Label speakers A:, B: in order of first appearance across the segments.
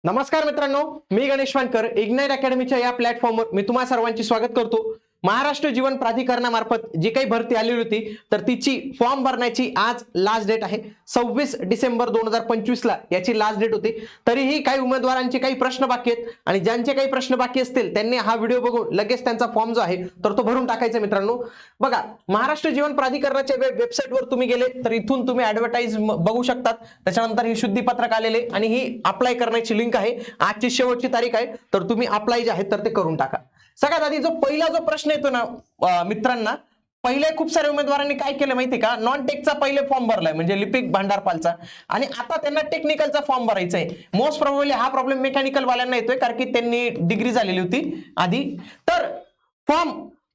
A: नमस्कार मित्रांनो, मी गणेश वानकर इग्नाइट अकॅडमीच्या या प्लॅटफॉर्मवर मी तुम्हा सर्वांचे स्वागत करतो। महाराष्ट्र जीवन प्राधिकरणामार्फत जी काही भरती आलेली होती तर तिची फॉर्म भरण्याची आज लास्ट डेट आहे 26 डिसेंबर 2025 ला याची लास्ट डेट होती। तरीही काही उमेदवारांचे काही प्रश्न बाकी आहेत आणि ज्यांचे काही प्रश्न बाकी असतील त्यांनी हा व्हिडिओ बघून लगेच त्यांचा फॉर्म जो आहे तर तो भरून टाकायचा। मित्रांनो बघा, महाराष्ट्र जीवन प्राधिकरणाच्या वेबसाईटवर तुम्ही गेले तर इथून तुम्ही ऍडव्हर्टाइज बघू शकतात। त्याच्यानंतर ही शुद्धीपत्रक आलेले आणि ही अप्लाय करण्याची लिंक आहे। आजची शेवटची तारीख आहे तर तुम्ही अप्लाय जे आहे तर ते करून टाका। सगळ्यात आधी पहिला जो प्रश्न येतो ना मित्रांना, पहिले खूप सारे उमेदवारांनी काय केलं माहिती का, नॉन टेकचा पहिले फॉर्म भरलाय म्हणजे लिपिक भांडारपालचा, आणि आता त्यांना टेक्निकलचा फॉर्म भरायचा आहे। मोस्ट प्रोबेबली हा प्रॉब्लेम मेकॅनिकल वाल्यांना येतोय कारण की त्यांनी डिग्री झालेली होती आधी। तर फॉर्म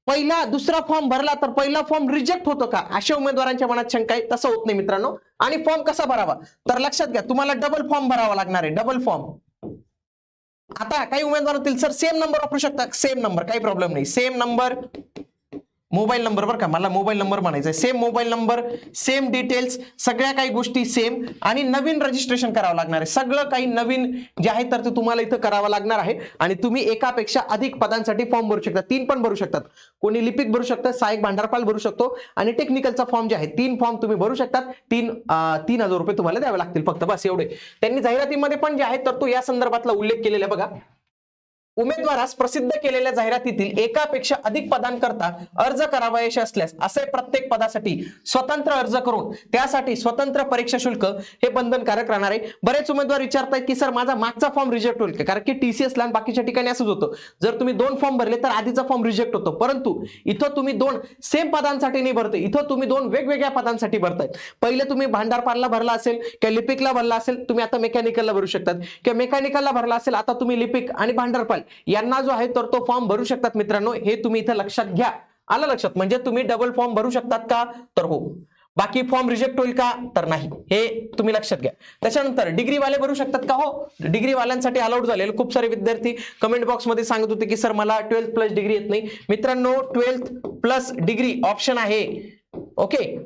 A: पहिला दुसरा फॉर्म भरला तर पहिला फॉर्म रिजेक्ट होतो का, अशा उमेदवारांच्या मनात शंका आहे। तसं होत नाही मित्रांनो। आणि फॉर्म कसा भरावा तर लक्षात घ्या, तुम्हाला डबल फॉर्म भरावा लागणार आहे, डबल फॉर्म। आता काही उमेदवार होतील सर सेम नंबर वापरू शकता, सेम नंबर काही प्रॉब्लेम नाही, सेम नंबर मोबाईल नंबर, बरं का मला मोबाईल नंबर म्हणायचा आहे, same mobile number same details सगळ्या काही गोष्टी सेम, आणि नवीन रजिस्ट्रेशन करावं लागणार आहे। सगळं काही नवीन जे आहे तर ते तुम्हाला इथं करावं लागणार आहे। आणि तुम्ही एकापेक्षा अधिक पदांसाठी फॉर्म भरू शकता, 3 पण भरू शकतात। कोणी लिपिक भरू शकतं, सहाय्यक भांडारपाल भरू शकतो, आणि टेक्निकलचा फॉर्म जे आहे 3 फॉर्म तुम्ही भरू शकतात। 3,000 रुपये तुम्हाला द्यावे लागतील फक्त, बस एवढे। त्यांनी जाहिरातीमध्ये पण जे आहे तर तो या संदर्भातला उल्लेख केलेला आहे बघा, उमेदवारास प्रसिद्ध केलेल्या जाहिरातीतील एकापेक्षा अधिक पदांकरता अर्ज करावयाचे असल्यास असे प्रत्येक पदासाठी स्वतंत्र अर्ज करून त्यासाठी स्वतंत्र परीक्षा शुल्क हे बंधनकारक राहणार आहे। बरेच उमेदवार विचारतायत की सर माझा मागचा फॉर्म रिजेक्ट होईल का, कारण की टीसीएस ला बाकीच्या ठिकाणी असंच होतं, जर तुम्ही 2 फॉर्म भरले तर आधीचा फॉर्म रिजेक्ट होतो, परंतु इथं तुम्ही 2 सेम पदांसाठी नाही भरते, इथं तुम्ही 2 वेगवेगळ्या पदांसाठी भरतायत। पहिले तुम्ही भांडारपालला भरला असेल किंवा लिपिकला भरला असेल, तुम्ही आता मेकॅनिकलला भरू शकतात, किंवा मेकॅनिकलला भरला असेल आता तुम्ही लिपिक आणि भांडारपाल यांना जो आहे तर तो फॉर्म भरू शकतात। मित्रांनो हे तुम्ही इथे लक्षात घ्या, आलं लक्षात, म्हणजे तुम्ही डबल फॉर्म भरू शकतात का तर हो, बाकी फॉर्म रिजेक्ट होईल का तर नाही, हे तुम्ही लक्षात घ्या। त्याच्यानंतर डिग्री वाले भरू शकतात का, हो डिग्री वाल्यांसाठी अलाउड झालेलं। खूप सारे विद्यार्थी कमेंट बॉक्स मध्ये सांगत होते की सर मला 12th प्लस डिग्री येत नाही। मित्रांनो 12th प्लस डिग्री ऑप्शन आहे, ओके।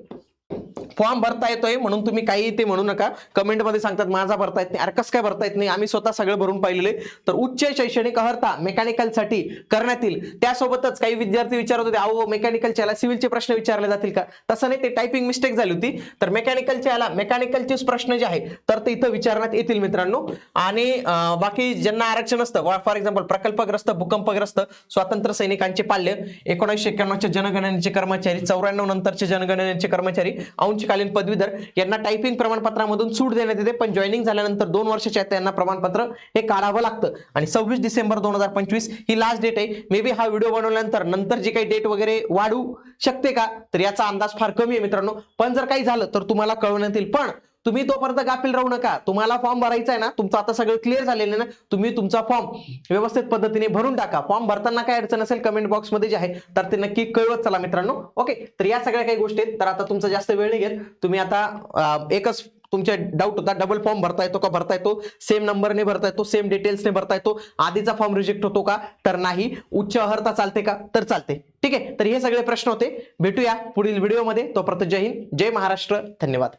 A: फॉर्म भरता येतोय म्हणून तुम्ही काही ते म्हणू नका, कमेंट मध्ये सांगतात माझा भरता येत नाही, अरे कसं काय भरता येत नाही, आम्ही स्वतः सगळं भरून पाहिलेले। तर उच्च शैक्षणिक अर्हता मेकॅनिकल साठी करण्यात येईल। त्यासोबतच काही विद्यार्थी विचारत होते अहो मेकॅनिकलच्या याला सिव्हिलचे प्रश्न विचारले जातील का, तसं नाही, ते टायपिंग मिस्टेक झाली होती। तर मेकॅनिकलच्या याला मेकॅनिकलचे प्रश्न जे आहे तर ते इथं विचारण्यात येतील मित्रांनो। आणि बाकी ज्यांना आरक्षण असतं, फॉर एक्झाम्पल प्रकल्पग्रस्त, भूकंपग्रस्त, स्वातंत्र्य सैनिकांचे पाल्य, 1991च्या जनगणनेचे कर्मचारी, 94 नंतरचे जनगणनेचे कर्मचारी, अंशकालीन पदवीधर यांना टायपिंग प्रमाणपत्रामधून सूट देण्यात येते, पण जॉईनिंग झाल्यानंतर 2 वर्षाच्या त्यांना प्रमाणपत्र हे काढावं लागतं। आणि 26 डिसेंबर 2025 ही लास्ट डेट आहे। मे बी हा व्हिडिओ बनवल्यानंतर नंतर जी काही डेट वगैरे वाढू शकते का तर याचा अंदाज फार कमी आहे मित्रांनो, पण जर काही झालं तर तुम्हाला कळवण्यात येईल। पण तुम्ही तोपर्यंत गाफील राहू नका, तुम्हाला फॉर्म भरायचा आहे ना, तुमचं आता सगळं क्लिअर झालेलं ना, तुम्ही तुमचा फॉर्म व्यवस्थित पद्धतीने भरून टाका। फॉर्म भरताना काय अडचण असेल कमेंट बॉक्स मध्ये जे आहे तर ते नक्की कळवत चला मित्रांनो, ओके। तर या सगळ्या काही गोष्टी आहेत, तर आता तुमचा जास्त वेळ नाही घेत, तुम्ही आता एकच तुमचे डाऊट होता डबल फॉर्म भरता येतो का, भरता येतो, सेम नंबरने भरता येतो, सेम डिटेल्सने भरता येतो, आधीचा फॉर्म रिजेक्ट होतो का तर नाही, उच्च अर्हता चालते का तर चालते, ठीक आहे। तर हे सगळे प्रश्न होते, भेटूया पुढील व्हिडिओमध्ये, तोपर्यंत जय हिंद, जय महाराष्ट्र, धन्यवाद।